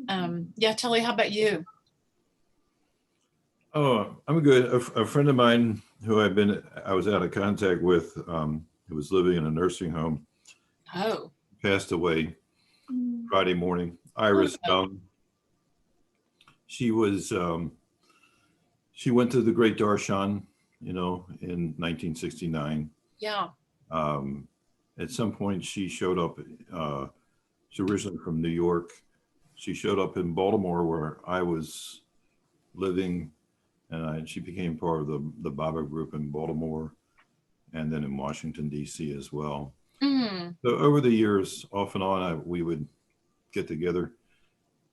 Yeah, Telly, how about you? Oh, I'm good. A friend of mine who I was out of contact with, who was living in a nursing home, Oh, passed away Mm. Friday morning. oh Iris no. Young. She was, she went to the Great Darshan, in 1969. Yeah. Um, at some point, she showed up. Uh, she's originally from New York. She showed up in Baltimore, where I was living, and she became part of the Baba group in Baltimore and then in Washington, D.C. as well. Mm, So over the years, off and on, we would get together.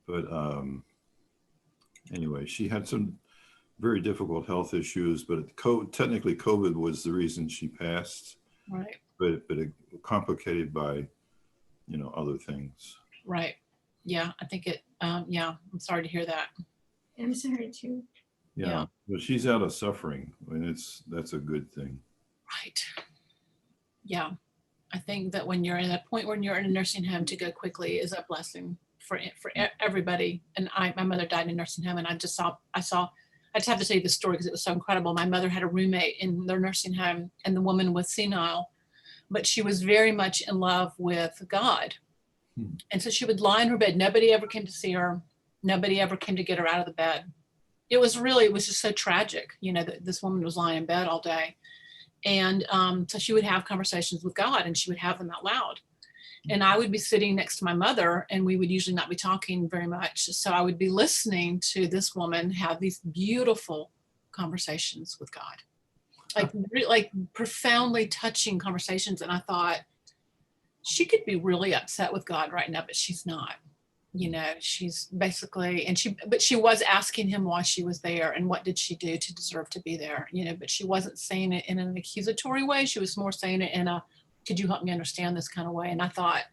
But anyway, she had some very difficult health issues, but technically COVID was the reason she passed, right, but it complicated by, other things. right. Yeah, I think yeah, I'm sorry to hear that. I'm sorry too. Yeah, Yeah, but she's out of suffering, and that's a good thing. right. Yeah. I think that when you're in a point when you're in a nursing home, to go quickly is a blessing for everybody. And my mother died in a nursing home, and I just have to tell you the story because it was so incredible. My mother had a roommate in their nursing home, and the woman was senile, but she was very much in love with God. Hmm. And so she would lie in her bed. Nobody ever came to see her. Nobody ever came to get her out of the bed. It was just so tragic, that this woman was lying in bed all day. And so she would have conversations with God, and she would have them out loud. And I would be sitting next to my mother, and we would usually not be talking very much. So I would be listening to this woman have these beautiful conversations with God, like profoundly touching conversations. And I thought, she could be really upset with God right now, but she's not. She's basically, but she was asking him why she was there and what did she do to deserve to be there, but she wasn't saying it in an accusatory way. She was more saying it in a, could you help me understand this kind of way? And I thought,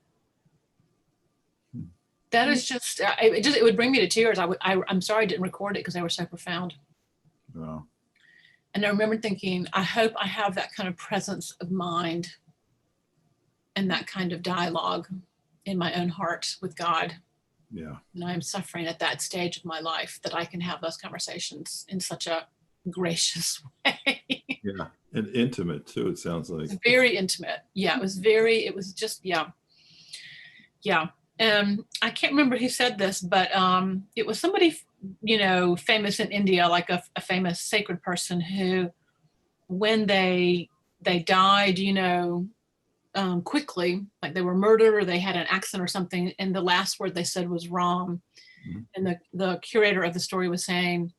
that is just, it would bring me to tears. I'm sorry I didn't record it because they were so profound. Wow. And I remember thinking, I hope I have that kind of presence of mind and that kind of dialogue in my own heart with God. Yeah. And I'm suffering at that stage of my life, that I can have those conversations in such a gracious way. Yeah. And intimate too, it sounds like. Very intimate. Yeah, it was just, yeah. Yeah. I can't remember who said this, but it was somebody, famous in India, like a famous sacred person who, when they died, quickly, like they were murdered or they had an accident or something, and the last word they said was Ram. Mhm. And the curator of the story was saying,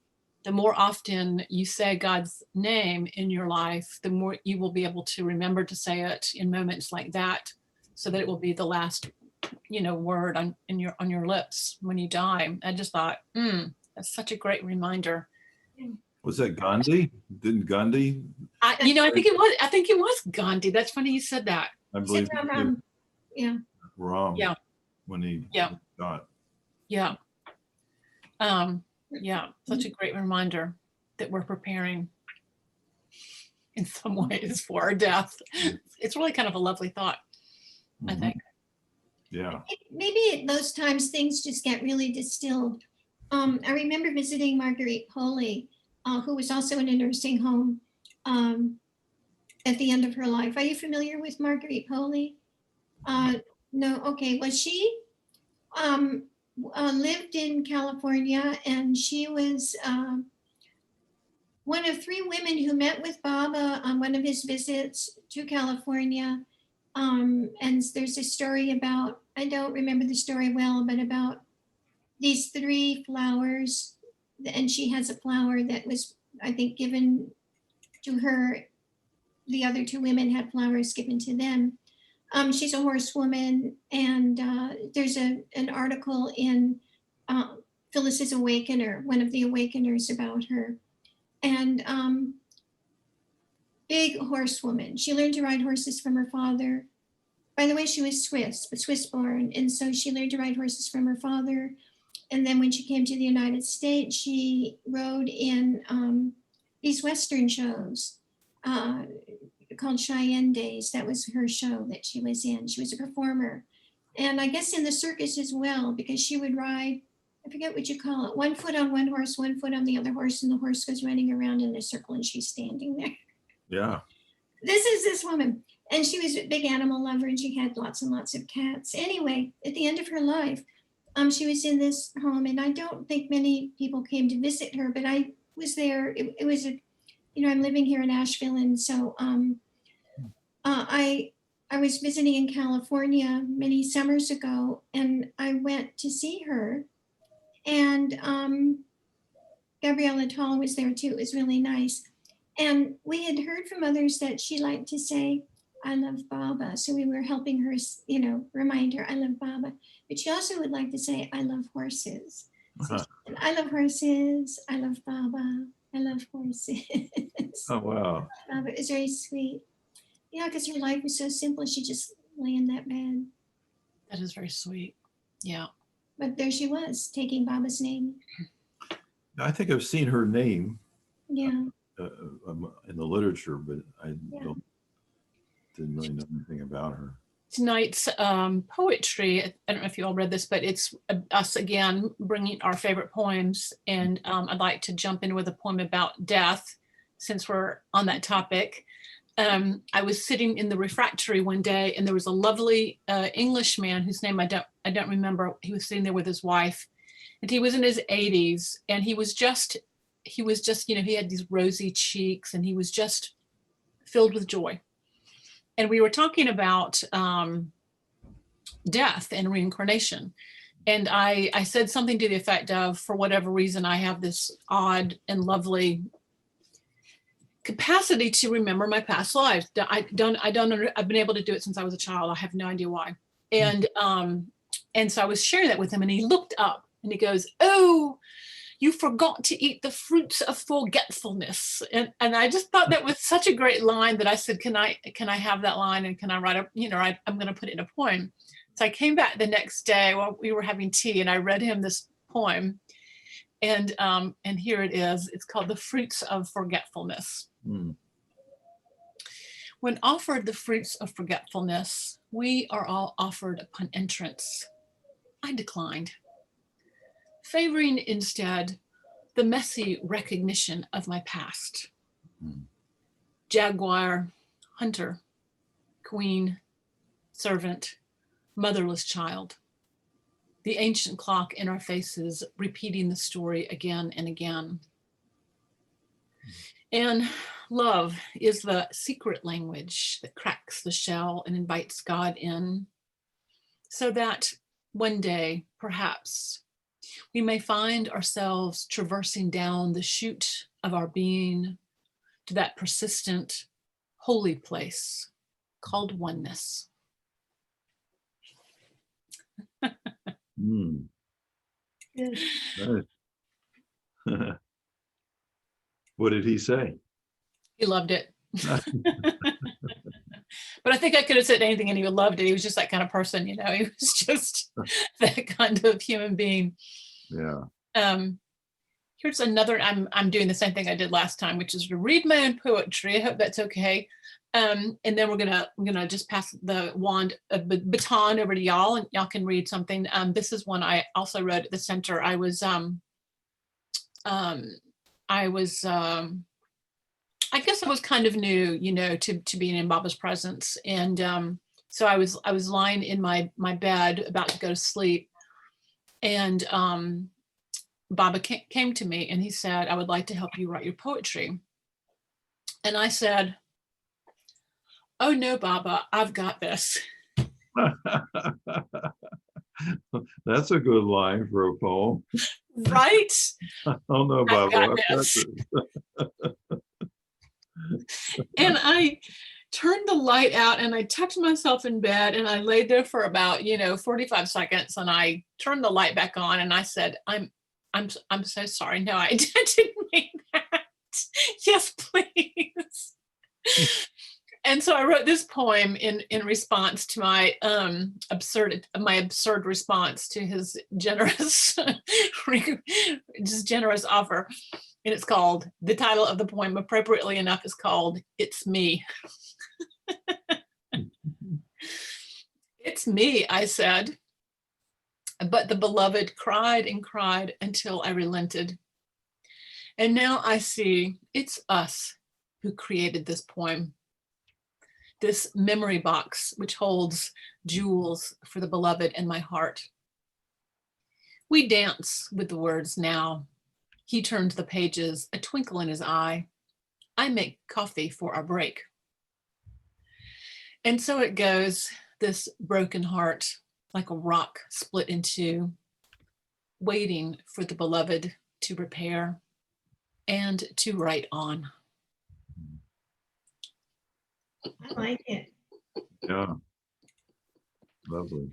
the more often you say God's name in your life, the more you will be able to remember to say it in moments like that, so that it will be the last, word on your lips when you die. I just thought, that's such a great reminder. Was that Gandhi? Didn't Gandhi? I think it was Gandhi. That's funny you said that. I He said believe he Ram said Ram. Yeah. Ram Yeah, when he yeah, died. yeah. Yeah, such a great reminder that we're preparing in some ways for our death. It's really kind of a lovely thought, I Mhm. think. Yeah. Maybe at those times things just get really distilled. I remember visiting Marguerite Poley, who was also in a nursing home um, at the end of her life. Are you familiar with Marguerite Poley? No, okay. Well, she um, lived in California, and she was one of three women who met with Baba on one of his visits to California. And there's a story about, I don't remember the story well, but about these three flowers. And she has a flower that was, I think, given to her. The other two women had flowers given to them. She's a horsewoman, and there's an article in Phyllis's Awakener, one of the Awakeners, about her. And big horsewoman. She learned to ride horses from her father. By the way, she was Swiss, but Swiss born. And so she learned to ride horses from her father. And then when she came to the United States, she rode in these Western shows called Cheyenne Days. That was her show that she was in. She was a performer. And I guess in the circus as well, because she would ride I forget what you call it, 1 foot on one horse, 1 foot on the other horse, and the horse goes running around in a circle and she's standing there. Yeah. This is this woman. And she was a big animal lover and she had lots and lots of cats. Anyway, at the end of her life, she was in this home, and I don't think many people came to visit her, but I was there. It was a, I'm living here in Asheville, and so I was visiting in California many summers ago, and I went to see her, and Gabriella Tall was there too. It was really nice, and we had heard from others that she liked to say, "I love Baba," so we were helping her, remind her, "I love Baba." But she also would like to say, "I love horses." So she said, "I love horses. I love Baba. I love horses." Oh, wow. Baba, it was very sweet. Yeah, because her life was so simple. She just lay in that bed. That is very sweet. Yeah. But there she was, taking Baba's name. I think I've seen her name Yeah. in the literature, but I didn't really know anything about her. Tonight's poetry, I don't know if you all read this, but it's us again bringing our favorite poems. And I'd like to jump in with a poem about death, since we're on that topic. I was sitting in the refectory one day, and there was a lovely English man whose name I don't remember. He was sitting there with his wife, and he was in his 80s, and he was just, he had these rosy cheeks, and he was just filled with joy. And we were talking about death and reincarnation. And I said something to the effect of, for whatever reason, I have this odd and lovely capacity to remember my past lives. I've been able to do it since I was a child. I have no idea why. And so I was sharing that with him, and he looked up and he goes, "Oh, you forgot to eat the fruits of forgetfulness." And I just thought that was such a great line that I said, can I have that line, and can I write I'm going to put it in a poem. So I came back the next day while we were having tea, and I read him this poem, and here it is. It's called "The Fruits of Forgetfulness." When offered the fruits of forgetfulness, we are all offered upon entrance. I declined, favoring instead the messy recognition of my past. Jaguar, hunter, queen, servant, motherless child. The ancient clock in our faces, repeating the story again and again. And love is the secret language that cracks the shell and invites God in, so that one day, perhaps, we may find ourselves traversing down the chute of our being to that persistent, holy place called oneness. Good. Nice. What did he say? He loved it. But I think I could have said anything and he would have loved it. He was just that kind of person, He was just that kind of human being. Yeah. Here's another, I'm doing the same thing I did last time, which is to read my own poetry. I hope that's okay. And then I'm gonna just pass the baton over to y'all, and y'all can read something. This is one I also wrote at the center. I guess I was kind of new, to being in Baba's presence. And so I was lying in my bed about to go to sleep. And Baba came to me and he said, "I would like to help you write your poetry." And I said, "Oh no, Baba, I've got this." That's a good line for a poem. Right? Oh no, Baba, I've got I've got this. this. And I turned the light out and I tucked myself in bed and I laid there for about 45 seconds, and I turned the light back on and I said, I'm so sorry. No, I didn't mean that. Yes, please. And so I wrote this poem in response to my absurd response to his generous offer. And it's called, the title of the poem, appropriately enough, is called "It's Me." "It's me," I said. But the beloved cried and cried until I relented. And now I see it's us who created this poem, this memory box, which holds jewels for the beloved in my heart. We dance with the words now. He turns the pages, a twinkle in his eye. I make coffee for our break. And so it goes, this broken heart, like a rock split in two, waiting for the beloved to repair and to write on. I like it. Yeah. Lovely.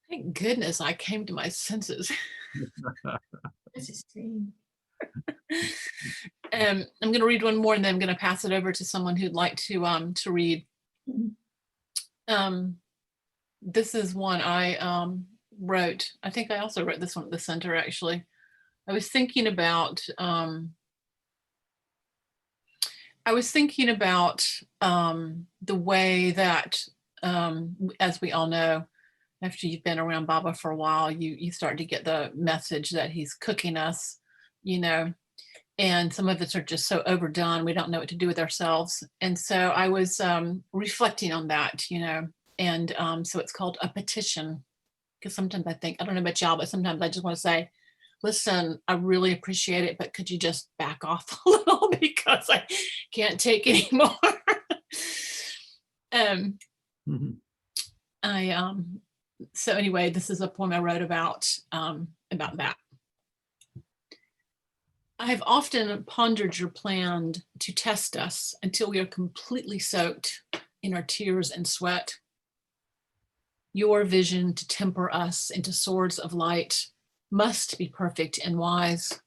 Thank goodness I came to my senses. This is great. I'm going to read one more, and then I'm going to pass it over to someone who'd like to read. This is one I wrote. I think I also wrote this one at the center, actually. I was thinking about the way that, as we all know, after you've been around Baba for a while, you start to get the message that he's cooking us, you know, and some of us are just so overdone, we don't know what to do with ourselves. And so I was reflecting on that, you know, and so it's called a petition, because sometimes I think, I don't know about y'all, but sometimes I just want to say, listen, I really appreciate it, but could you just back off a little because I can't take anymore. So anyway, this is a poem I wrote about that. I have often pondered your plan to test us until we are completely soaked in our tears and sweat. Your vision to temper us into swords of light must be perfect and wise.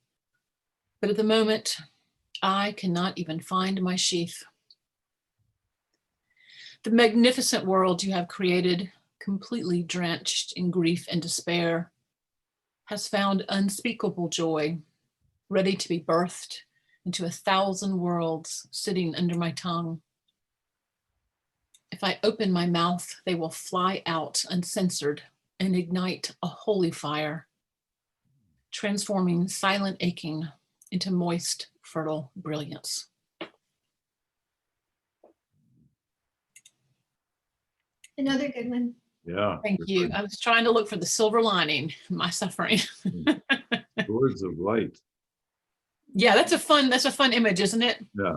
But at the moment, I cannot even find my sheath. The magnificent world you have created, completely drenched in grief and despair, has found unspeakable joy, ready to be birthed into 1,000 worlds sitting under my tongue. If I open my mouth, they will fly out uncensored and ignite a holy fire, transforming silent aching into moist, fertile brilliance. Another good one. Yeah. Thank you. I was trying to look for the silver lining in my suffering. Words of light. Yeah, that's a fun image, isn't it? Yeah.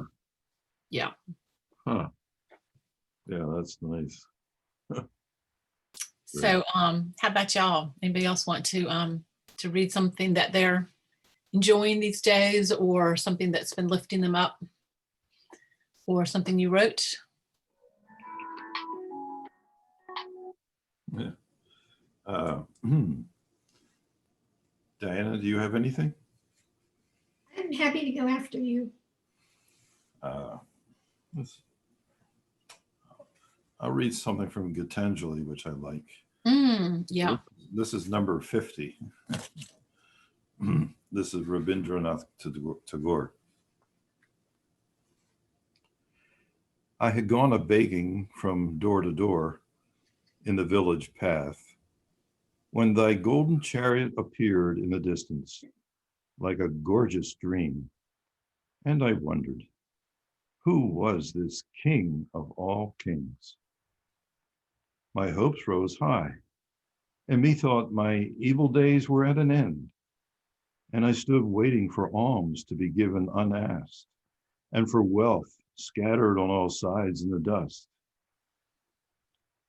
Yeah. Huh. Yeah, that's nice. So how about y'all? Anybody else want to read something that they're enjoying these days, or something that's been lifting them up, or something you wrote? Yeah. Diana, do you have anything? I'm happy to go after you. I'll read something from Gitanjali, which I like. Yeah. This is number 50. This is Rabindranath Tagore. I had gone a begging from door to door in the village path when thy golden chariot appeared in the distance like a gorgeous dream. And I wondered, who was this king of all kings? My hopes rose high, and methought my evil days were at an end. And I stood waiting for alms to be given unasked, and for wealth scattered on all sides in the dust.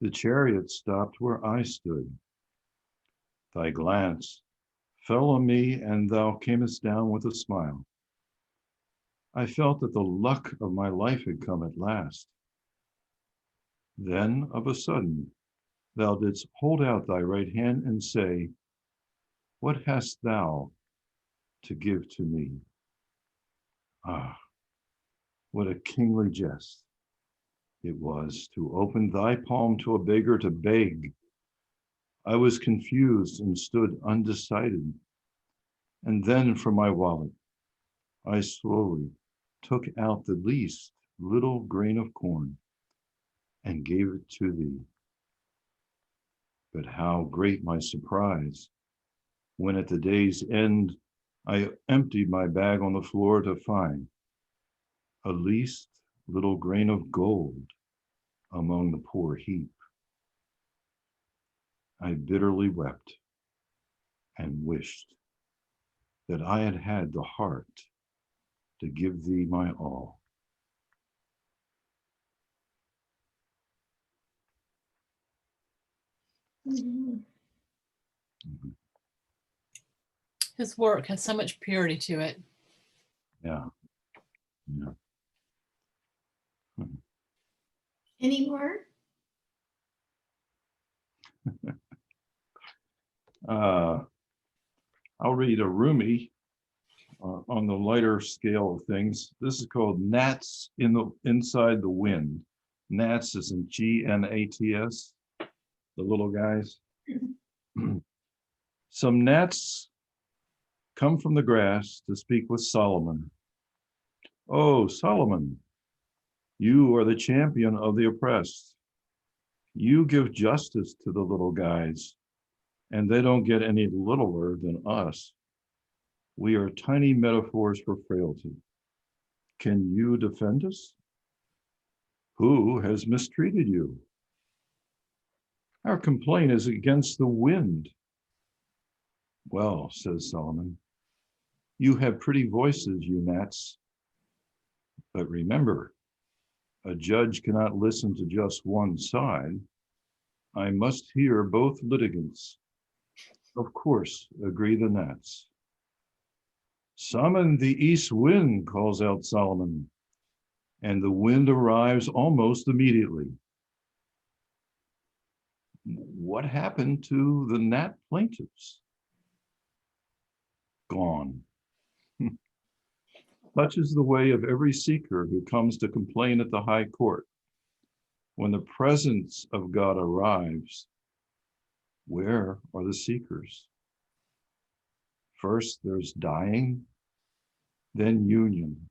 The chariot stopped where I stood. Thy glance fell on me, and thou camest down with a smile. I felt that the luck of my life had come at last. Then, of a sudden, thou didst hold out thy right hand and say, what hast thou to give to me? Ah, what a kingly jest it was to open thy palm to a beggar to beg. I was confused and stood undecided. And then from my wallet, I slowly took out the least little grain of corn and gave it to thee. But how great my surprise when at the day's end, I emptied my bag on the floor to find a least little grain of gold among the poor heap. I bitterly wept and wished that I had had the heart to give thee my all. Mhm. His work has so much purity to it. Yeah. Yeah. Any more? Uh, I'll read a Rumi on the lighter scale of things. This is called Gnats Inside the Wind. Gnats is in Gnats, the little guys. Some gnats come from the grass to speak with Solomon. Oh, Solomon, you are the champion of the oppressed. You give justice to the little guys, and they don't get any littler than us. We are tiny metaphors for frailty. Can you defend us? Who has mistreated you? Our complaint is against the wind. Well, says Solomon, you have pretty voices, you gnats. But remember, a judge cannot listen to just one side. I must hear both litigants. Of course, agree the gnats. Summon the east wind, calls out Solomon, and the wind arrives almost immediately. What happened to the gnat plaintiffs? Gone. Such is the way of every seeker who comes to complain at the high court. When the presence of God arrives, where are the seekers? First, there's dying, then union,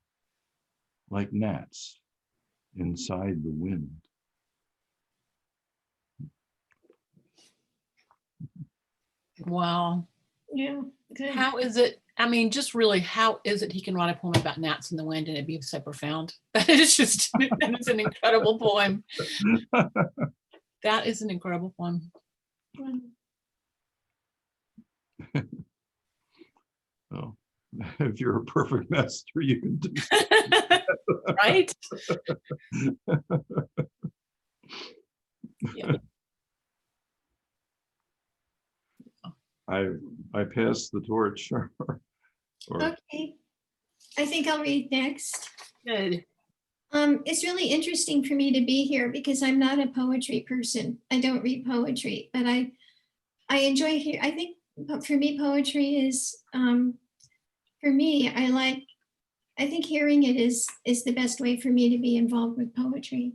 like gnats inside the wind. Wow. Yeah, good. How is it? I mean, just really, how is it he can write a poem about gnats in the wind and it be so profound? That is just, that is an incredible poem. That is an incredible poem. Oh, if you're a perfect master, you can do Right? Yeah. I passed the torch. Or Okay, I think I'll read next. Good. It's really interesting for me to be here because I'm not a poetry person. I don't read poetry, but I enjoy here. I think for me, poetry is for me. I think hearing it is the best way for me to be involved with poetry.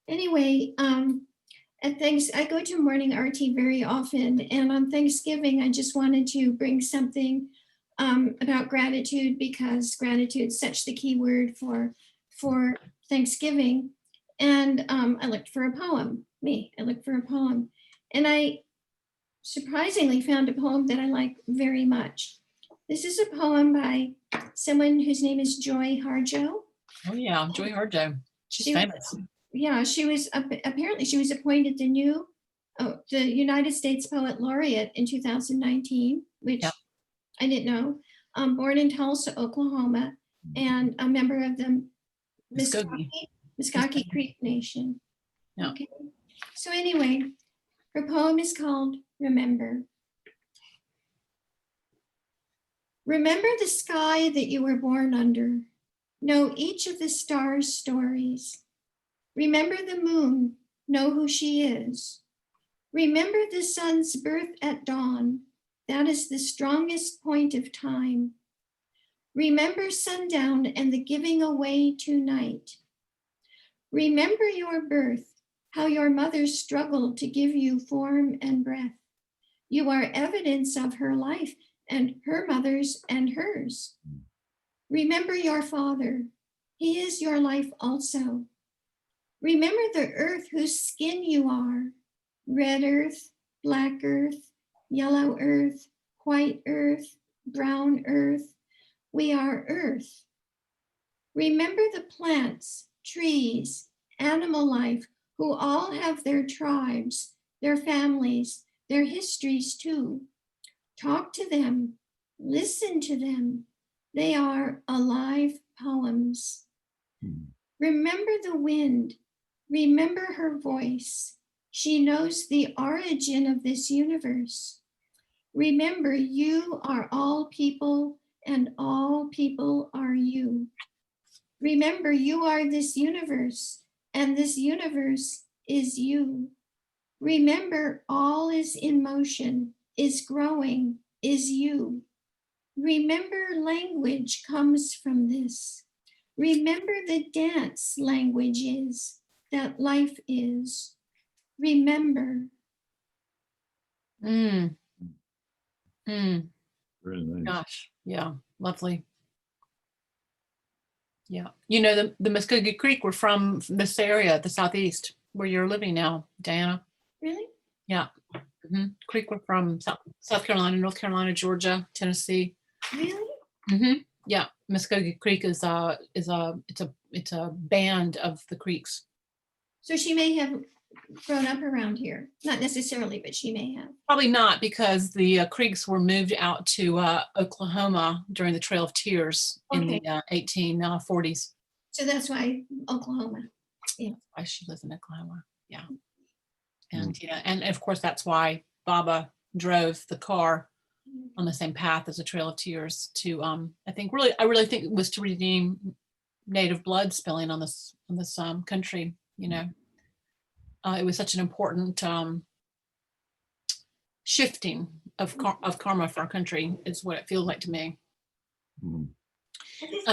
Anyway, at I go to morning RT very often, and on Thanksgiving, I just wanted to bring something about gratitude because gratitude is such the key word for Thanksgiving. And I looked for a poem. I looked for a poem, and I surprisingly found a poem that I like very much. This is a poem by someone whose name is Joy Harjo. Oh yeah, Joy Harjo. She's famous. Yeah, she was apparently she was appointed the United States Poet Laureate in 2019, which Yep. I didn't know. Born in Tulsa, Oklahoma, and a member of the Muskogee Creek Nation. Yeah. Okay. So anyway, her poem is called Remember. Remember the sky that you were born under. Know each of the stars' stories. Remember the moon. Know who she is. Remember the sun's birth at dawn. That is the strongest point of time. Remember sundown and the giving away to night. Remember your birth, how your mother struggled to give you form and breath. You are evidence of her life and her mother's and hers. Remember your father. He is your life also. Remember the earth whose skin you are. Red earth, black earth, yellow earth, white earth, brown earth. We are earth. Remember the plants, trees, animal life, who all have their tribes, their families, their histories too. Talk to them, listen to them. They are alive poems. Remember the wind, remember her voice. She knows the origin of this universe. Remember, you are all people and all people are you. Remember, you are this universe and this universe is you. Remember, all is in motion, is growing, is you. Remember, language comes from this. Remember, the dance language is, that life is. Remember. Mm. Very nice. Gosh, yeah, lovely. Yeah, you know, the Muskogee Creek were from this area, the southeast, where you're living now, Diana. Really? Yeah. Creek were from South Carolina, North Carolina, Georgia, Tennessee. Really? Yeah, Muskogee Creek is it's a band of the creeks. So she may have grown up around here. Not necessarily, but she may have. Probably not, because the creeks were moved out to Oklahoma during the Trail of Tears in the 1840s. So that's why Oklahoma. That's why she lives in Oklahoma. Yeah. And and of course that's why Baba drove the car on the same path as the Trail of Tears to I really think it was to redeem native blood spilling on this country, you know. It was such an important shifting of karma for our country, is what it feels like to me.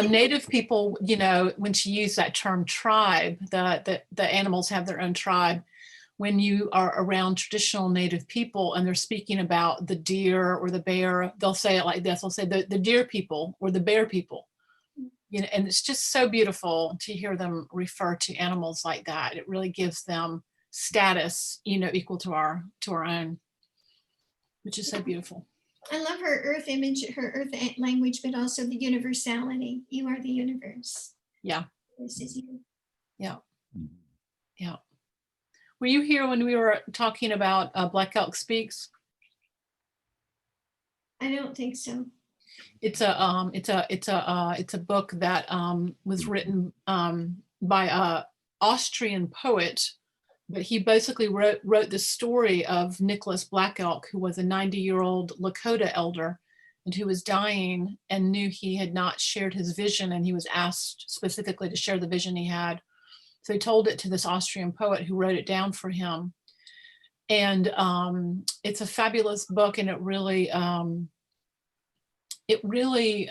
Native people, you know, when she used that term tribe, the animals have their own tribe. When you are around traditional Native people and they're speaking about the deer or the bear, they'll say it like this. They'll say the deer people or the bear people. You know, and it's just so beautiful to hear them refer to animals like that. It really gives them status, you know, equal to our own, which is so beautiful. I love her earth image, her earth language, but also the universality. You are the universe. Yeah. This is you. Yeah. Yeah. Were you here when we were talking about Black Elk Speaks? I don't think so. It's a book that was written by a Austrian poet, but he basically wrote the story of Nicholas Black Elk, who was a 90-year-old Lakota elder and who was dying and knew he had not shared his vision, and he was asked specifically to share the vision he had. So he told it to this Austrian poet who wrote it down for him. And it's a fabulous book, and it really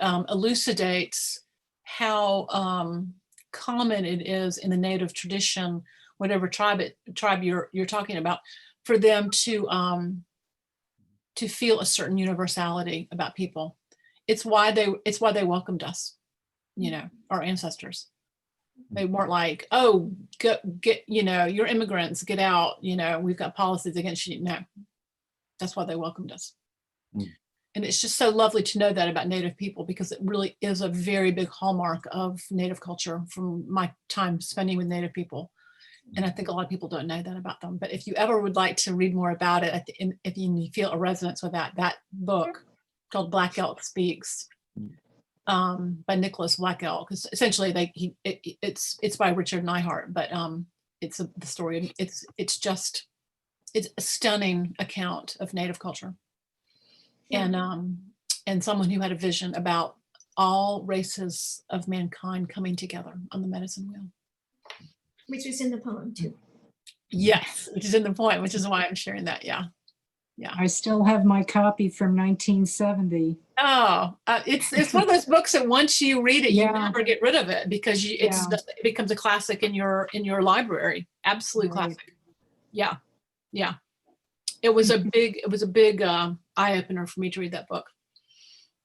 elucidates how common it is in the Native tradition, whatever tribe you're talking about, for them to feel a certain universality about people. It's why they welcomed us, you know, our ancestors. They weren't like, oh, get, you know, you're immigrants, get out, you know, we've got policies against you. No, that's why they welcomed us. And it's just so lovely to know that about Native people, because it really is a very big hallmark of Native culture from my time spending with Native people. And I think a lot of people don't know that about them. But if you ever would like to read more about it, if you feel a resonance with that book called Black Elk Speaks, by Nicholas Black Elk, because essentially it's by Richard Neihardt, but it's the story. It's a stunning account of Native culture, and someone who had a vision about all races of mankind coming together on the medicine wheel, which was in the poem too. Yes, which is in the poem, which is why I'm sharing that. Yeah. I still have my copy from 1970. Oh, it's one of those books that once you read it, you never get rid of it, because it becomes a classic in your library. Absolute classic. Yeah. It was a big eye opener for me to read that book.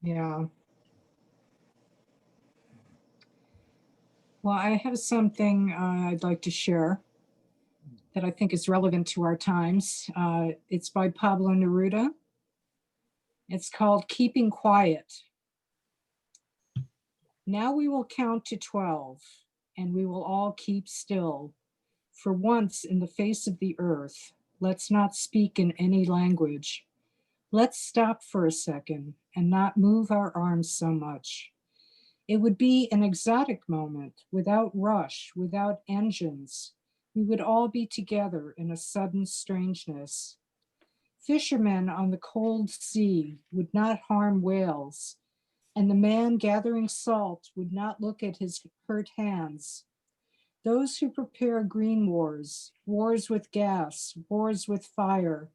Yeah. Well, I have something I'd like to share that I think is relevant to our times. It's by Pablo Neruda. It's called Keeping Quiet. Now we will count to 12, and we will all keep still. For once in the face of the earth, let's not speak in any language. Let's stop for a second and not move our arms so much. It would be an exotic moment, without rush, without engines. We would all be together in a sudden strangeness. Fishermen on the cold sea would not harm whales, and the man gathering salt would not look at his hurt hands. Those who prepare green wars, wars with gas, wars with fire,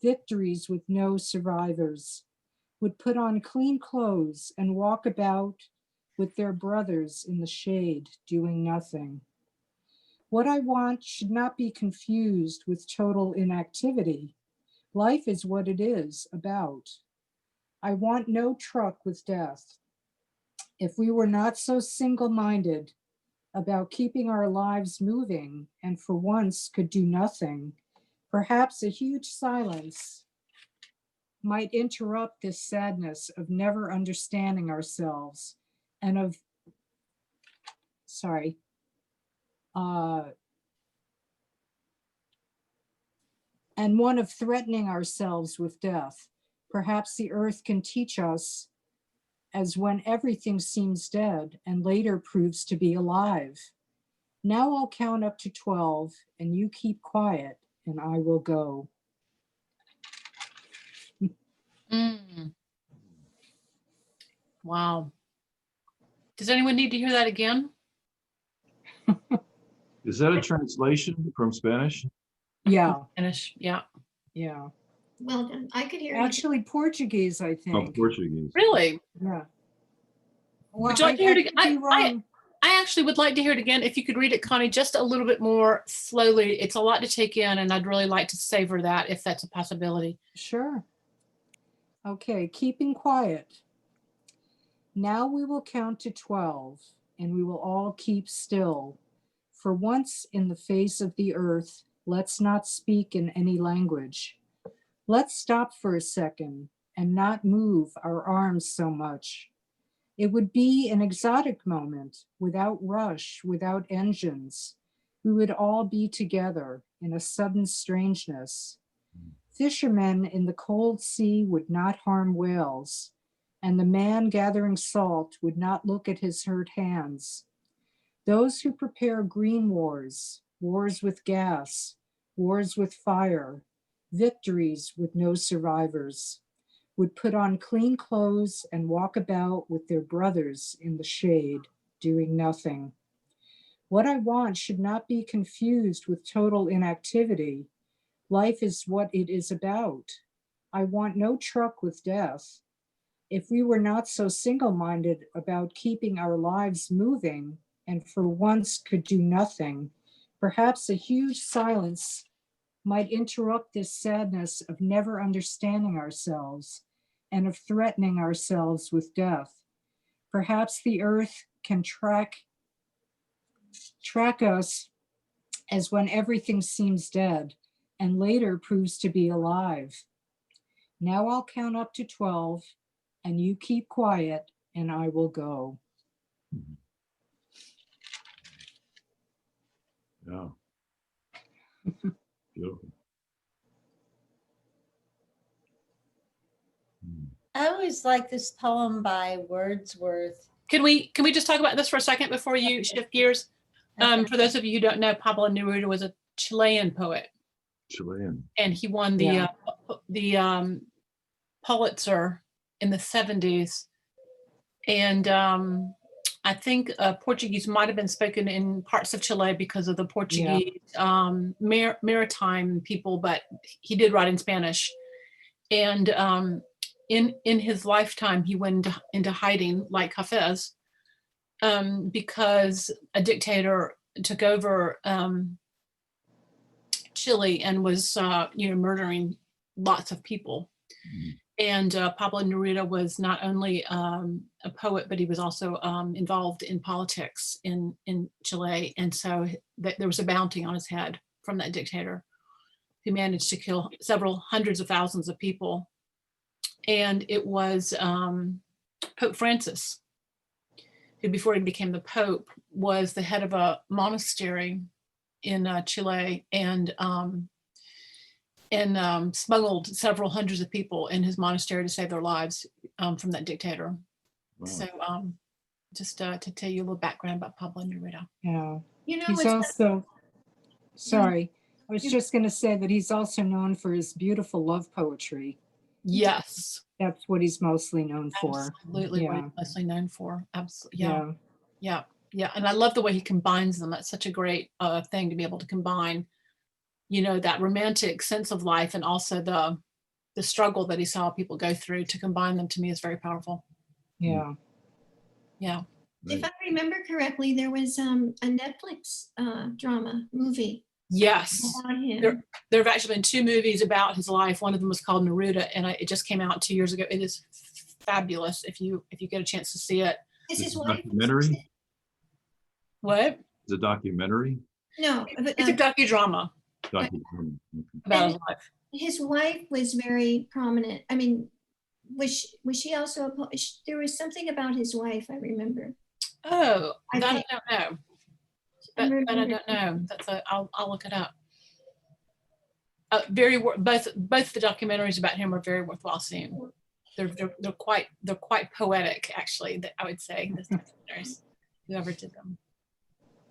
victories with no survivors, would put on clean clothes and walk about with their brothers in the shade, doing nothing. What I want should not be confused with total inactivity. Life is what it is about. I want no truck with death. If we were not so single-minded about keeping our lives moving and for once could do nothing, perhaps a huge silence might interrupt this sadness of never understanding ourselves and of, and one of threatening ourselves with death. Perhaps the earth can teach us as when everything seems dead and later proves to be alive. Now I'll count up to 12 and you keep quiet and I will go. Mm. Wow. Does anyone need to hear that again? Is that a translation from Spanish? Yeah, Finish. Yeah. yeah. Well done. I could hear it. Actually, Portuguese, I Oh, think. Portuguese. Really? Yeah. Would you like to hear it again? I could be wrong. I actually would like to hear it again. If you could read it, Connie, just a little bit more slowly. It's a lot to take in, and I'd really like to savor that if that's a possibility. Sure. Okay, keeping quiet. Now we will count to 12 and we will all keep still. For once in the face of the earth, let's not speak in any language. Let's stop for a second and not move our arms so much. It would be an exotic moment, without rush, without engines. We would all be together in a sudden strangeness. Fishermen in the cold sea would not harm whales, and the man gathering salt would not look at his hurt hands. Those who prepare green wars, wars with gas, wars with fire, victories with no survivors, would put on clean clothes and walk about with their brothers in the shade, doing nothing. What I want should not be confused with total inactivity. Life is what it is about. I want no truck with death. If we were not so single-minded about keeping our lives moving and for once could do nothing, perhaps a huge silence might interrupt this sadness of never understanding ourselves and of threatening ourselves with death. Perhaps the earth can track us as when everything seems dead and later proves to be alive. Now I'll count up to 12 and you keep quiet and I will go. Yeah. Beautiful. I always like this poem by Wordsworth. Can we just talk about this for a second before you shift gears? For those of you who don't know, Pablo Neruda was a Chilean poet, Chilean. and he won the Pulitzer in the 70s. And I think Portuguese might have been spoken in parts of Chile because of the Portuguese maritime people, but he did write in Spanish. And in his lifetime, he went into hiding like Hafez because a dictator took over Chile and was murdering lots of people. And Pablo Neruda was not only a poet, but he was also involved in politics in Chile. And so there was a bounty on his head from that dictator who managed to kill several hundreds of thousands of people. And it was Pope Francis, who before he became the Pope was the head of a monastery in Chile, and smuggled several hundreds of people in his monastery to save their lives from that dictator. Wow. So just to tell you a little background about Pablo Neruda. Yeah. You know, He's it's also, sorry, I was You- just going to say that he's also known for his beautiful love poetry. Yes, That's what he's mostly known for. absolutely what Yeah. he's mostly known for. Absolutely. Yeah. Yeah. And I love the way he combines them. That's such a great thing to be able to combine, that romantic sense of life and also the struggle that he saw people go through. To combine them, to me, is very powerful. Yeah. Yeah. if I remember correctly, there was a Netflix drama movie Yes. about him. There have actually been 2 movies about his life. One of them was called Neruda, and it just came out 2 years ago. It is fabulous if you get a chance to see it. Is It's his a wife? documentary? What? The documentary? No, but It's a docudrama Documentary. about his life. his wife was very prominent. I mean, was she also? There was something about his wife. I remember. Oh, I that think- I don't know. I That I remember- don't know. I'll look it up. Both the documentaries about him are very worthwhile seeing. They're quite poetic, actually. That I would say, those documentaries, whoever did them.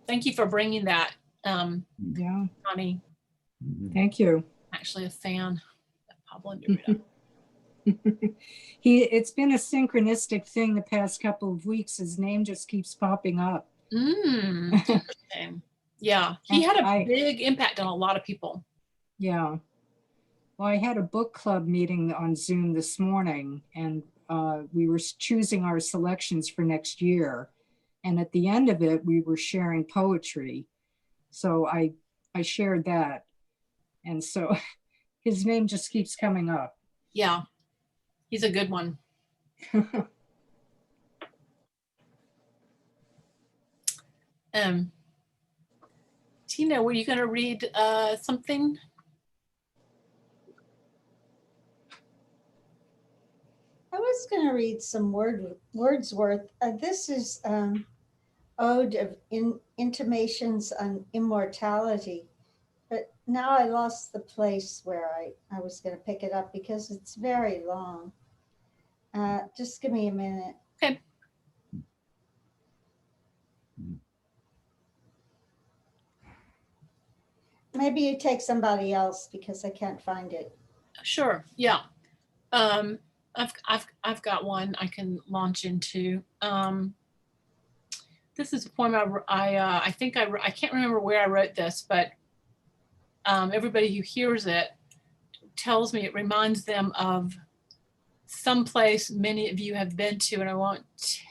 Thank you for bringing that, Yeah. Connie. Mhm. Thank you. Actually, a fan of Pablo Neruda. It's been a synchronistic thing the past couple of weeks. His name just keeps popping up. Interesting. Yeah, he had a I- big impact on a lot of people. Yeah. Well, I had a book club meeting on Zoom this morning, and we were choosing our selections for next year. And at the end of it, we were sharing poetry. So I shared that. And so his name just keeps coming up. Yeah, he's a good one. Tina, were you going to read something? I was going to read some Wordsworth. This is Ode of Intimations on Immortality. But now I lost the place where I was going to pick it up because it's very long. Just give me a minute. Okay. Maybe you take somebody else because I can't find it. Sure. Yeah. I've got one I can launch into. This is a poem I think I can't remember where I wrote this, but everybody who hears it tells me it reminds them of some place many of you have been to, and I won't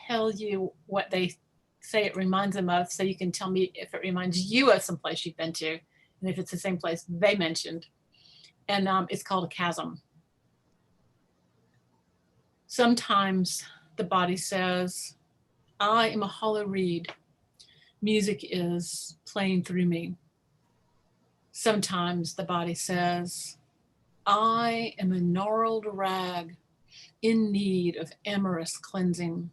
tell you what they say it reminds them of, so you can tell me if it reminds you of some place you've been to, and if it's the same place they mentioned. And it's called A Chasm. Sometimes the body says, I am a hollow reed. Music is playing through me. Sometimes the body says, I am a gnarled rag in need of amorous cleansing.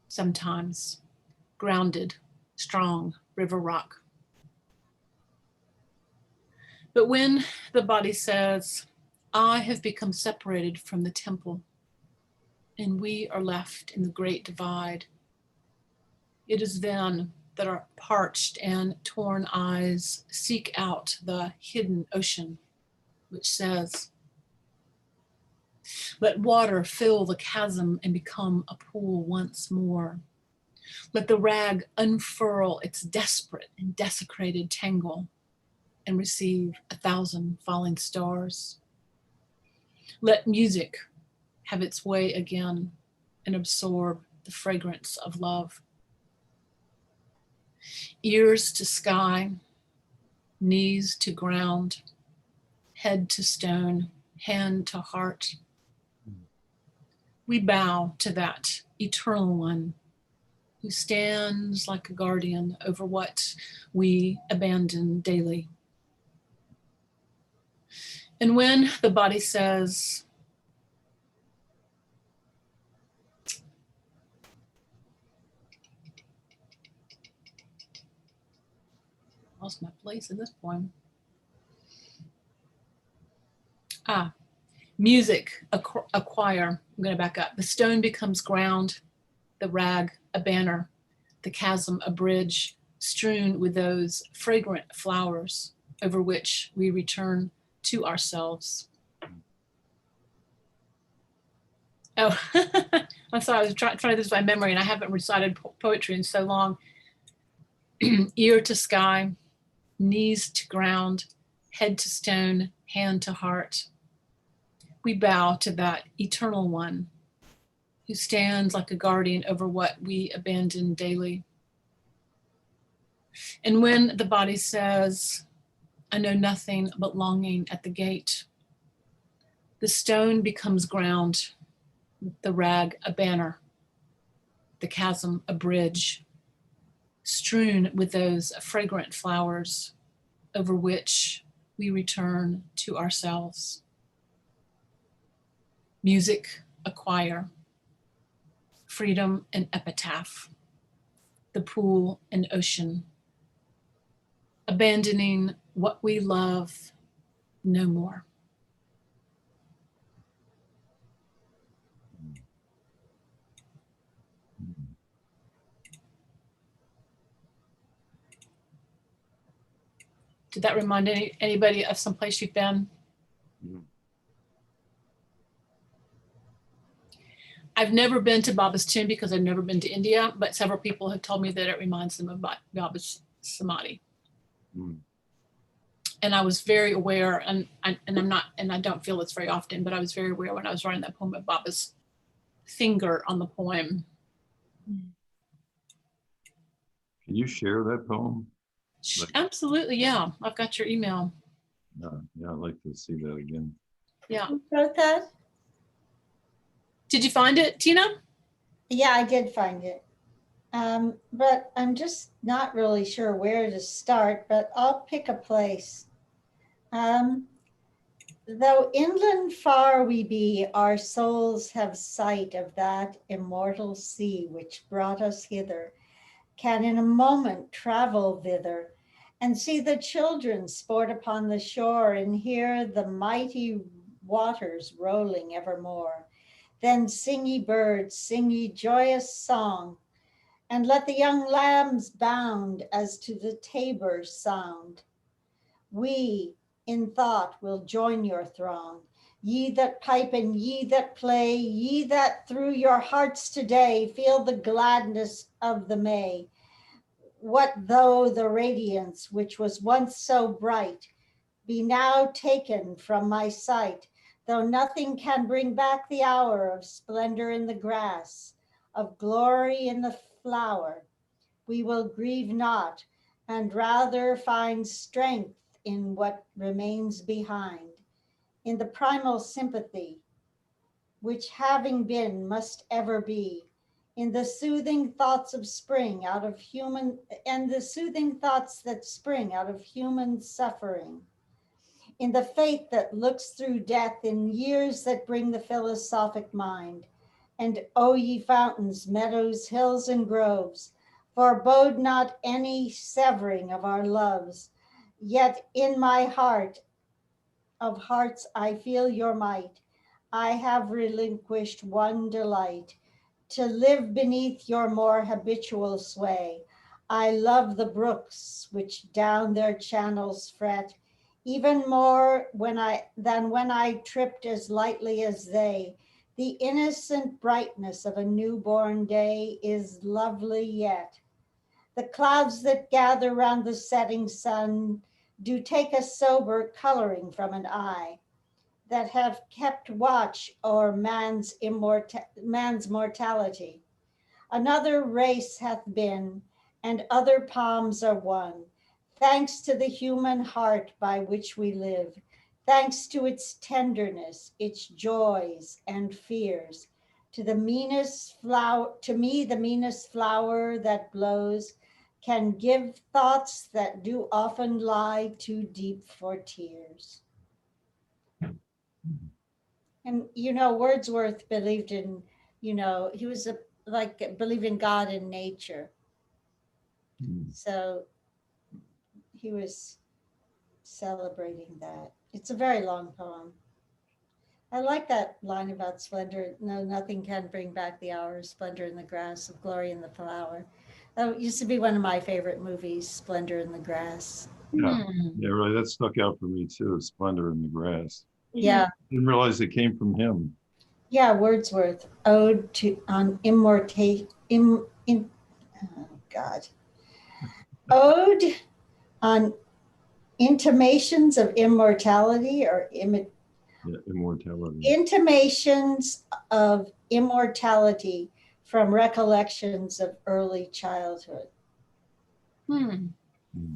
Sometimes grounded, strong river rock. But when the body says, I have become separated from the temple, and we are left in the great divide, it is then that our parched and torn eyes seek out the hidden ocean, which says, let water fill the chasm and become a pool once more. Let the rag unfurl its desperate and desecrated tangle and receive 1,000 falling stars. Let music have its way again and absorb the fragrance of love. Ears to sky, knees to ground, head to stone, hand to heart. We bow to that eternal one who stands like a guardian over what we abandon daily. And when the body says, lost my place in this poem. Music, a choir. I'm going to back up. The stone becomes ground, the rag a banner, the chasm a bridge, strewn with those fragrant flowers over which we return to ourselves. Oh, I'm sorry, I was trying to do this by memory and I haven't recited poetry in so long. Ear to sky, knees to ground, head to stone, hand to heart. We bow to that eternal one who stands like a guardian over what we abandon daily. And when the body says, I know nothing but longing at the gate, the stone becomes ground, the rag a banner, the chasm a bridge, strewn with those fragrant flowers over which we return to ourselves. Music, a choir, freedom, an epitaph, the pool, an ocean, abandoning what we love no more. Did that remind anybody of some place you've been? Mhm. I've never been to Baba's tomb because I've never been to India, but several people have told me that it reminds them of Baba's samadhi. Mm. And I was very aware, and I don't feel this very often, but I was very aware when I was writing that poem of Baba's finger on the poem. Can you share that poem? Like- Absolutely, yeah. I've got your email. Yeah, I'd like to see that again. Yeah. Who wrote that? Did you find it, Tina? Yeah, I did find it. But I'm just not really sure where to start, but I'll pick a place. Though inland far we be, our souls have sight of that immortal sea which brought us hither, can in a moment travel thither, and see the children sport upon the shore, and hear the mighty waters rolling evermore. Then sing ye birds, sing ye joyous song, and let the young lambs bound as to the tabor sound. We in thought will join your throng, ye that pipe and ye that play, ye that through your hearts today feel the gladness of the May. What though the radiance which was once so bright be now taken from my sight, though nothing can bring back the hour of splendor in the grass, of glory in the flower, we will grieve not, and rather find strength in what remains behind, in the primal sympathy, which having been must ever be, in the soothing thoughts of spring out of human, and the soothing thoughts that spring out of human suffering, in the faith that looks through death, in years that bring the philosophic mind. And O ye fountains, meadows, hills, and groves, forebode not any severing of our loves, yet in my heart of hearts I feel your might. I have relinquished one delight, to live beneath your more habitual sway. I love the brooks which down their channels fret, even more than when I tripped as lightly as they. The innocent brightness of a newborn day is lovely yet. The clouds that gather round the setting sun do take a sober coloring from an eye, that have kept watch o'er man's mortality. Another race hath been, and other palms are won, thanks to the human heart by which we live, thanks to its tenderness, its joys and fears. To the meanest flower, to me, the meanest flower that blows can give thoughts that do often lie too deep for tears. And Wordsworth believed in, he was believed in God and nature. Mm. So he was celebrating that. It's a very long poem. I like that line about splendor. No, nothing can bring back the hour of splendor in the grass, of glory in the flower. That used to be one of my favorite movies, Splendor in the Grass. Yeah, Hmm. yeah, really, that stuck out for me too, Splendor in the Grass. Yeah, Didn't realize it came from him. yeah, Wordsworth, Ode to on Immortality. Oh God, Ode on Intimations of Immortality or Yeah, immortality. Intimations of Immortality from Recollections of Early Childhood. Hmm. Hmm.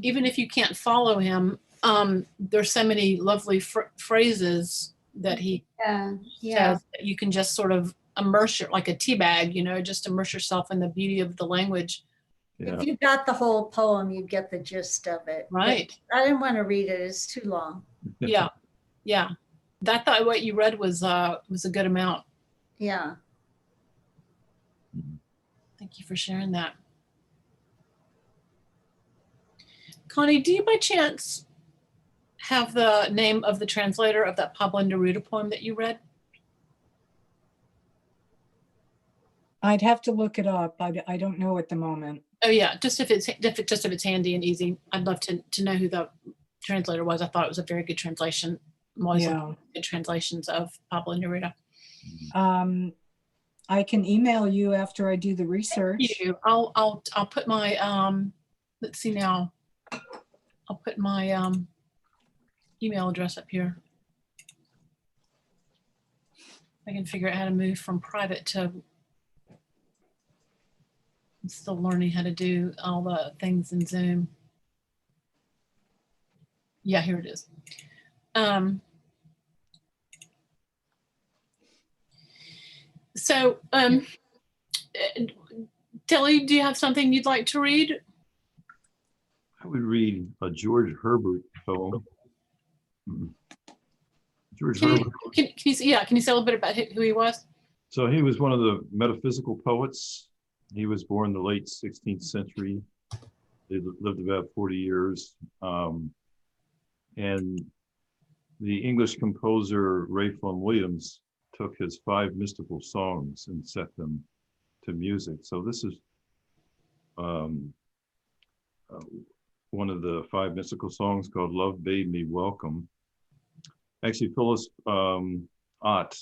Even if you can't follow him, there's so many lovely phrases that he Yeah, yeah. says that you can just sort of immerse your, like a tea bag, just immerse yourself in the beauty of the language. Yeah, If you got the whole poem, you get the gist of it. But Right. I didn't want to read it. It's too long. Yeah. Yeah. That thought what you read was a good amount. Yeah. Thank you for sharing that. Connie, do you by chance have the name of the translator of that Pablo Neruda poem that you read? I'd have to look it up. I don't know at the moment. Oh yeah, just if it's handy and easy, I'd love to know who the translator was. I thought it was a very good translation. I'm always looking at good translations of Pablo Neruda. I can email you after I do the research. Thank you. I'll put my let's see now. I'll put my email address up here. I can figure out how to move from private to. I'm still learning how to do all the things in Zoom. Yeah, here it is. So, Tilly, do you have something you'd like to read? I would read a George Herbert poem. George Herbert. Can you say a little bit about who he was? So he was one of the metaphysical poets. He was born in the late 16th century. He lived about 40 years. And the English composer Ralph Vaughan Williams took his 5 mystical songs and set them to music. So this is one of the 5 mystical songs called Love Bade Me Welcome. Actually, Phyllis Ott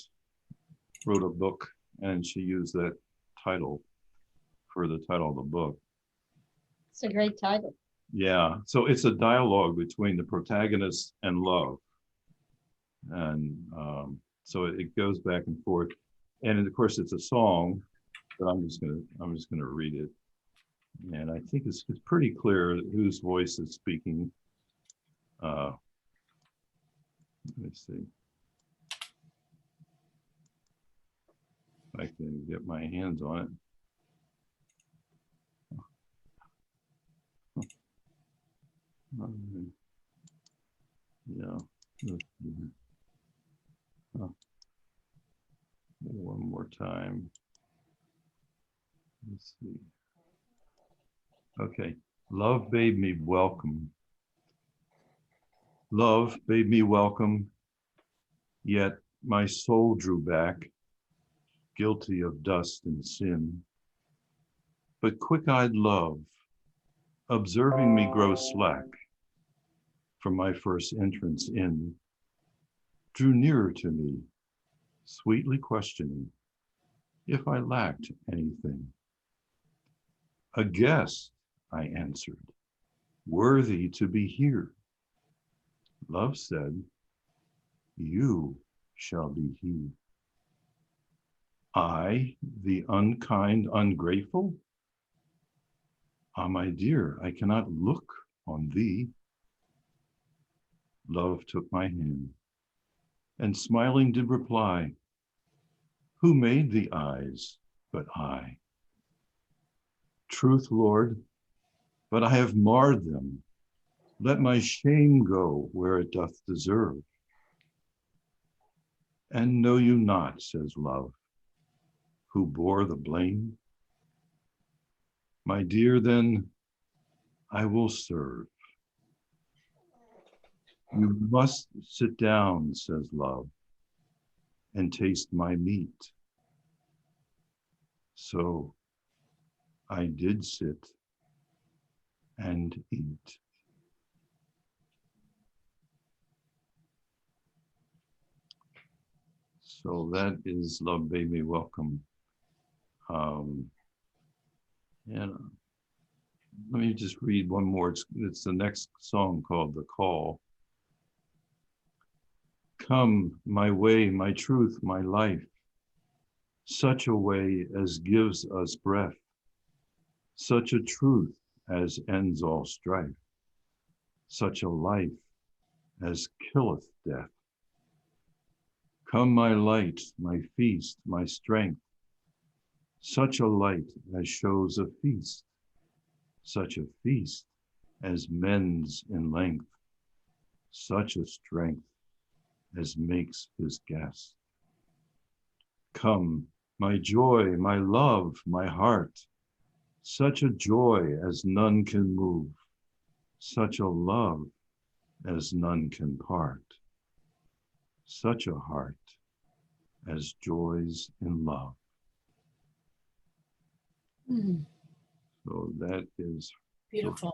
wrote a book and she used that title for the title of the book. It's a great title. Yeah, so it's a dialogue between the protagonist and love. And so it goes back and forth. And of course it's a song, but I'm just gonna read it. And I think it's pretty clear whose voice is speaking. Let me see. If I can get my hands on it. Yeah. One more time. Let's see. Okay. Love bade me welcome. Love bade me welcome, yet my soul drew back, guilty of dust and sin. But quick-eyed love, observing me grow slack from my first entrance in, drew nearer to me, sweetly questioning if I lacked anything. A guest, I answered, worthy to be here. Love said, you shall be he. I, the unkind, ungrateful? Ah, my dear, I cannot look on thee. Love took my hand, and smiling did reply, who made the eyes but I? Truth, Lord, but I have marred them. Let my shame go where it doth deserve. And know you not, says love, who bore the blame? My dear, then, I will serve. You must sit down, says love, and taste my meat. So I did sit and eat. So that is Love Bade Me Welcome. And let me just read one more. It's the next song called The Call. Come my way, my truth, my life, such a way as gives us breath, such a truth as ends all strife, such a life as killeth death. Come my light, my feast, my strength, such a light as shows a feast, such a feast as mends in length, such a strength as makes his guest. Come, my joy, my love, my heart, such a joy as none can move, such a love as none can part, such a heart as joys in love. Mm, So that is beautiful.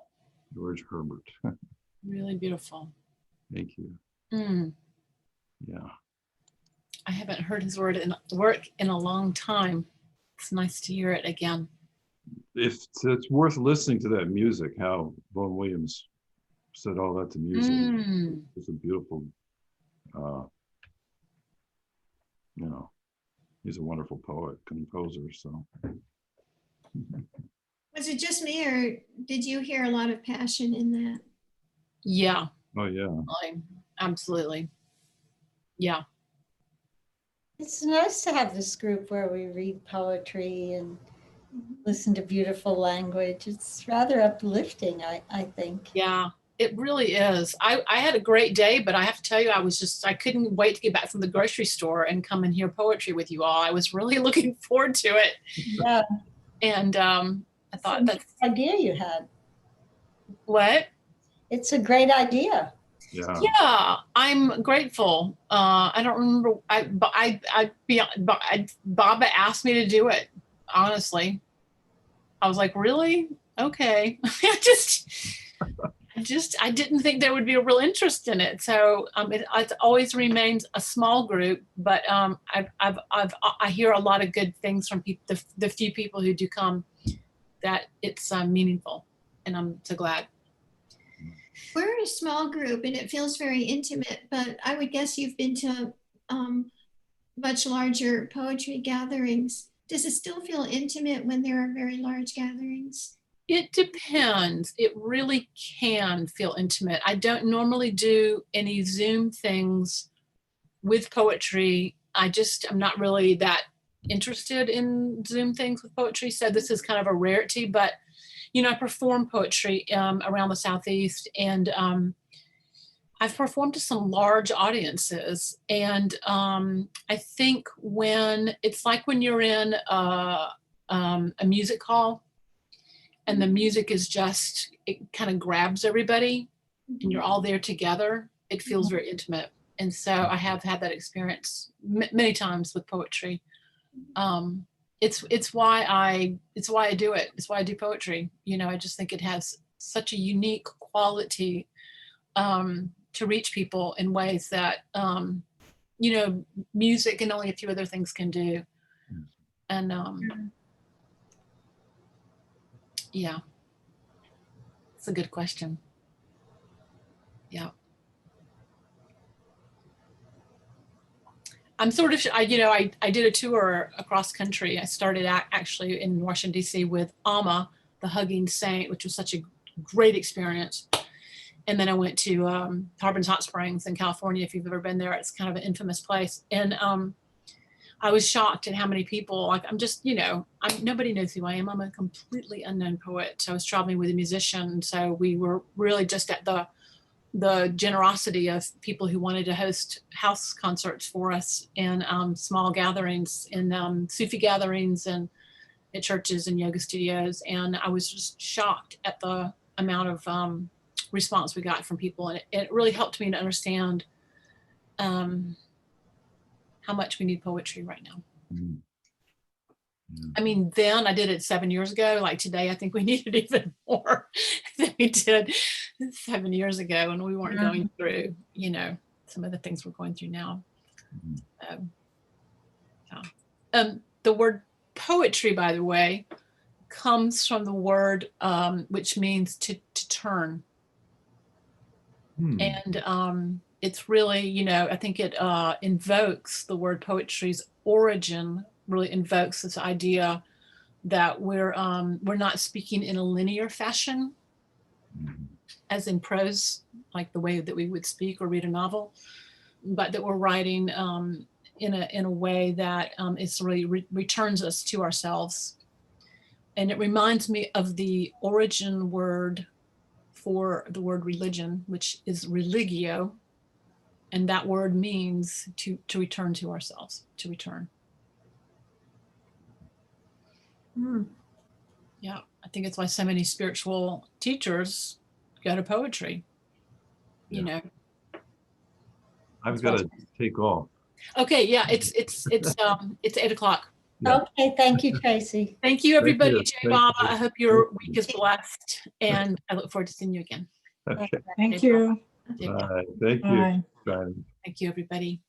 George Herbert. Really beautiful. Thank you. Mm, Yeah. I haven't heard his work in a long time. It's nice to hear it again. It's worth listening to that music, how Vaughan Williams said all that to music. Mm. It's a beautiful, you know, he's a wonderful poet, composer, so. Was it just me, or did you hear a lot of passion in that? Yeah, Oh, yeah. absolutely. Yeah. It's nice to have this group where we read poetry and listen to beautiful language. It's rather uplifting, I think. Yeah, it really is. I had a great day, but I have to tell you, I couldn't wait to get back from the grocery store and come and hear poetry with you all. I was really looking forward to it. Yeah. And I thought that's Idea you had. what? It's a great idea. Yeah. Yeah, I'm grateful. I don't remember. Baba asked me to do it. Honestly, I was like, really? Okay. I didn't think there would be a real interest in it. So it always remains a small group, but I hear a lot of good things from people, the few people who do come, that it's meaningful, and I'm so glad. We're in a small group and it feels very intimate, but I would guess you've been to much larger poetry gatherings. Does it still feel intimate when there are very large gatherings? It depends. It really can feel intimate. I don't normally do any Zoom things with poetry. I'm not really that interested in Zoom things with poetry. So this is kind of a rarity, but I perform poetry around the Southeast, and I've performed to some large audiences. And I think it's like when you're in a music hall, and the music is it kind of grabs everybody, and you're all there together. It feels very intimate. And so I have had that experience many times with poetry. It's why I do it. It's why I do poetry. I just think it has such a unique quality to reach people in ways that music and only a few other things can do. And yeah, it's a good question. Yeah. I'm sort of, I did a tour across country. I started actually in Washington, D.C. with Alma, the Hugging Saint, which was such a great experience. And then I went to Harbin's Hot Springs in California. If you've ever been there, it's kind of an infamous place. And I was shocked at how many people, like, nobody knows who I am. I'm a completely unknown poet. So I was traveling with a musician. So we were really just at the generosity of people who wanted to host house concerts for us in small gatherings, in Sufi gatherings, and at churches and yoga studios. And I was just shocked at the amount of response we got from people, and it really helped me to understand how much we need poetry right now. Mm. Yeah. I mean, then I did it 7 years ago. Like today, I think we need it even more than we did 7 years ago, and we weren't going through, you know, some of the things we're going through now. Mhm. The word poetry, by the way, comes from the word which means to turn. Hmm. And it's really, you know, I think it invokes the word poetry's origin, really invokes this idea that we're not speaking in a linear fashion, Mhm. as in prose, like the way that we would speak or read a novel, but that we're writing in a way that is really returns us to ourselves. And it reminds me of the origin word for the word religion, which is religio. And that word means to return to ourselves, to return. Hmm. Yeah, I think it's why so many spiritual teachers go to poetry, you know. I've got to take off. Okay, yeah, it's 8 o'clock. Yeah. Okay, thank you, Tracy. Thank you, everybody. you. Jay Thank Baba, you. I hope your week is blessed, and I look forward to seeing you again. Okay. Thank you. Jay Baba. Thank you. Bye. Bye. Thank you, everybody.